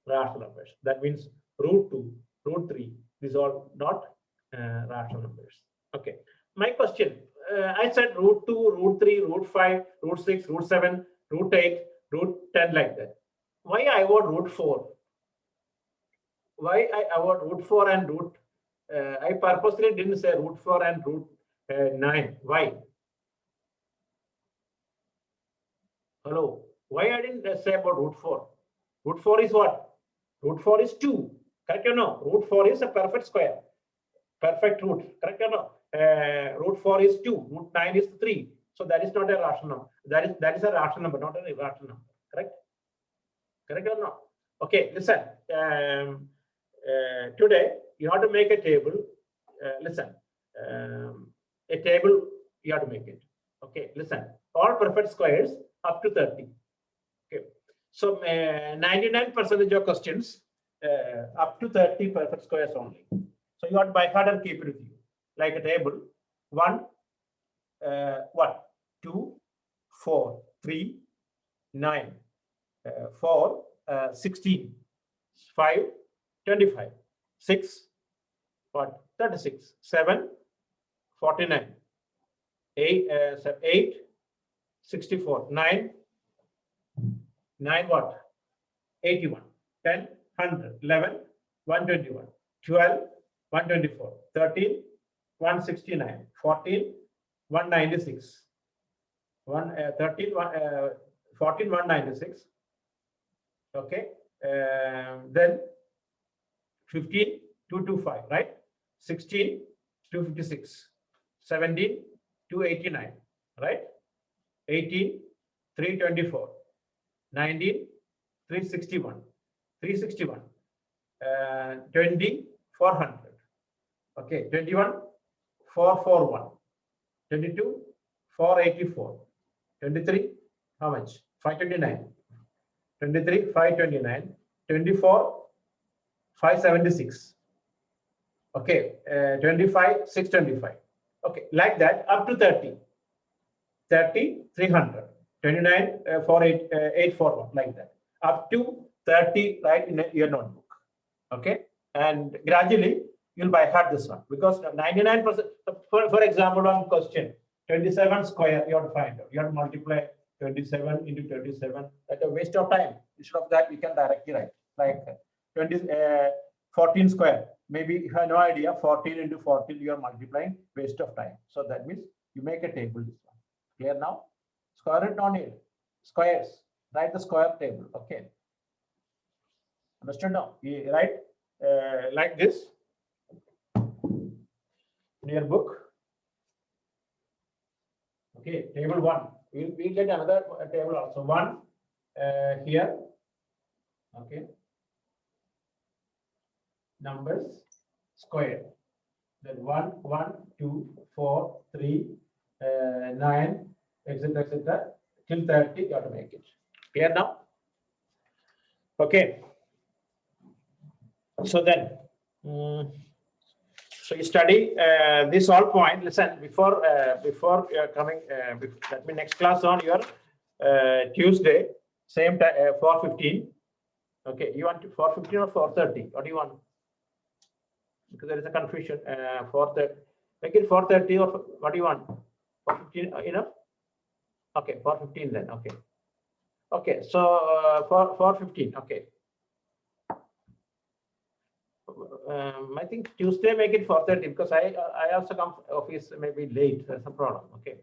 rational numbers. That means root 2, root 3, these are not rational numbers. Okay. My question, I said root 2, root 3, root 5, root 6, root 7, root 8, root 10, like that. Why I avoid root 4? Why I avoid root 4 and root? I purposely didn't say root 4 and root 9. Why? Hello. Why I didn't say about root 4? Root 4 is what? Root 4 is 2. Correct or no? Root 4 is a perfect square. Perfect root. Correct or no? Root 4 is 2. Root 9 is 3. So that is not a rational number. That is a rational number, not an irrational number. Correct? Correct or no? Okay, listen. Today you have to make a table. Listen. A table you have to make it. Okay, listen. All perfect squares up to 30. Okay. So 99% of questions up to 30 perfect squares only. So you have to by heart and keep it with you. Like a table. 1, 2, 4, 3, 9, 4, 16, 5, 25, 6, 36, 7, 49, 8, 64, 9, what? 81, 10, 100, 11, 121, 12, 124, 13, 169, 14, 196, 13, 14, 196. Okay. Then 15, 225, right? 16, 256, 17, 289, right? 18, 324, 19, 361, 361, 20, 400. Okay, 21, 441, 22, 484, 23, how much? 529, 23, 529, 24, 576. Okay, 25, 625. Okay, like that up to 30. 30, 300. 29, 841, like that. Up to 30, right, in your notebook. Okay, and gradually you'll by heart this one, because 99%, for example, on question 27 square, you have to find out. You have to multiply 27 into 27. That's a waste of time. Instead of that, you can directly write like 14 square. Maybe you have no idea, 14 into 14, you are multiplying, waste of time. So that means you make a table, this one. Clear now? Square it on it. Squares. Write the square table. Okay. Understood now? You write like this in your book. Okay, table 1. We'll get another table also. 1 here. Okay. Numbers square. Then 1, 1, 2, 4, 3, 9, etc. Till 30, you have to make it. Clear now? Okay. So then, So you study this all point. Listen, before coming, that means next class on your Tuesday, same time 4:15. Okay, you want 4:15 or 4:30? What do you want? Because there is a confusion. 4:30. Make it 4:30 or what do you want? 4:15 enough? Okay, 4:15 then. Okay. Okay, so 4:15. Okay. I think Tuesday make it 4:30 because I also come office maybe late. That's a problem. Okay,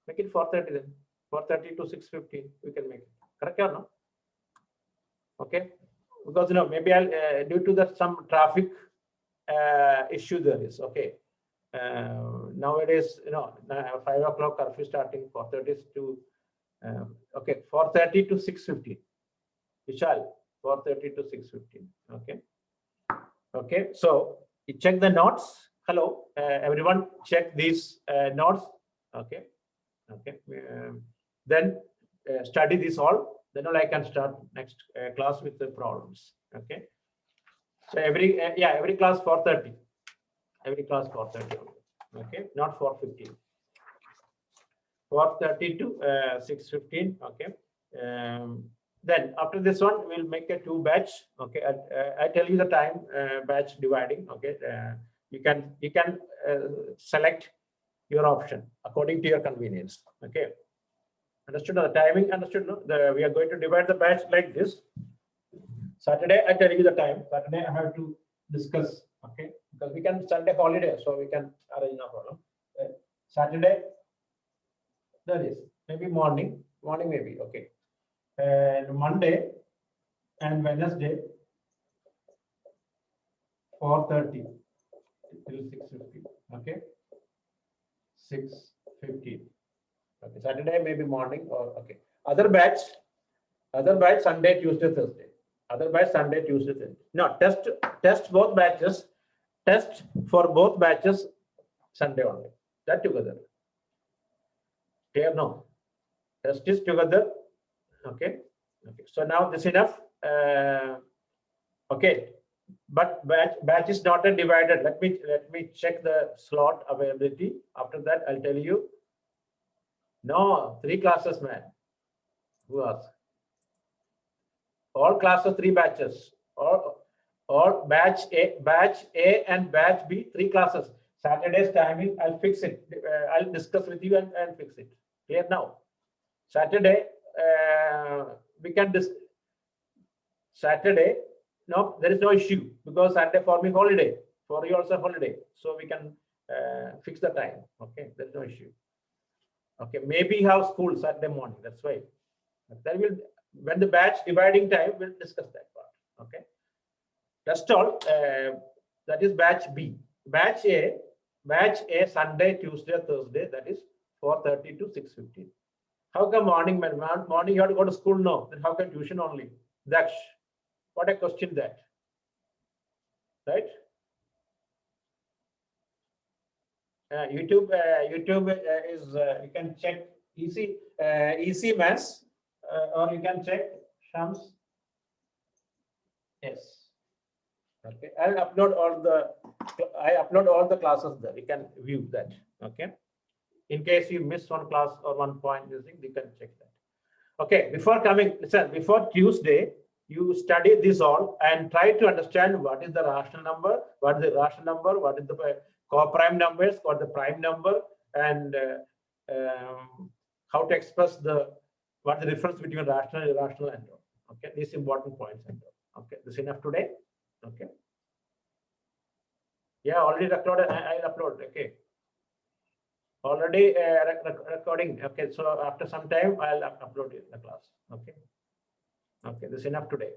make it 4:30 then. 4:30 to 6:15 we can make it. Correct or no? Okay, because maybe I'll due to the some traffic issue there is. Okay, nowadays 5 o'clock curfew starting 4:30 to okay 4:30 to 6:15. Vishal 4:30 to 6:15. Okay. Okay, so you check the notes. Hello, everyone, check these notes. Okay, okay. Then study this all. Then I can start next class with the problems. Okay. So every class 4:30. Every class 4:30. Okay, not 4:15. 4:30 to 6:15. Okay. Then after this one, we'll make a 2 batch. Okay, I tell you the time batch dividing. Okay, you can select your option according to your convenience. Okay, understood the timing? Understood? No? We are going to divide the batch like this. Saturday, I tell you the time. Saturday, I have to discuss. Okay, because we can Sunday holiday, so we can arrange no problem. Saturday, that is maybe morning maybe. Okay. And Monday and Wednesday 4:30 till 6:50. Okay, 6:50. Okay, Saturday maybe morning or okay. Other batch Sunday, Tuesday, Thursday. Other batch Sunday, Tuesday, Thursday. No, test both batches. Test for both batches Sunday only. That together. Clear? No. Test is together. Okay. Okay. So now this enough. Okay. But batch is not divided. Let me check the slot availability. After that, I'll tell you. No, 3 classes, man. Who asked? All classes 3 batches. Or batch A and batch B 3 classes. Saturday's timing, I'll fix it. I'll discuss with you and fix it. Clear now? Saturday, we can Saturday, no, there is no issue because Saturday for me holiday, for you also holiday. So we can fix the time. Okay, there's no issue. Okay, maybe you have school Saturday morning. That's why. Then when the batch dividing time, we'll discuss that part. Okay. That's all. That is batch B. Batch A Sunday, Tuesday, Thursday. That is 4:30 to 6:15. How come morning, man? Morning you have to go to school? No. Then how come tuition only? Daksh, what a question that. Right? YouTube is you can check easy maths or you can check Shams. Yes. Okay. I upload all the classes there. You can view that. Okay. In case you miss one class or one point, you can check that. Okay. Before coming, listen. Before Tuesday, you study this all and try to understand what is the rational number, what is the rational number, what is the co-prime numbers, what the prime number, and how to express what the difference between rational and irrational and all. Okay, these important points and all. Okay, this is enough today. Okay. Yeah, already recorded. I'll upload. Okay. Already recording. Okay, so after some time I'll upload it in the class. Okay. Okay, this is enough today.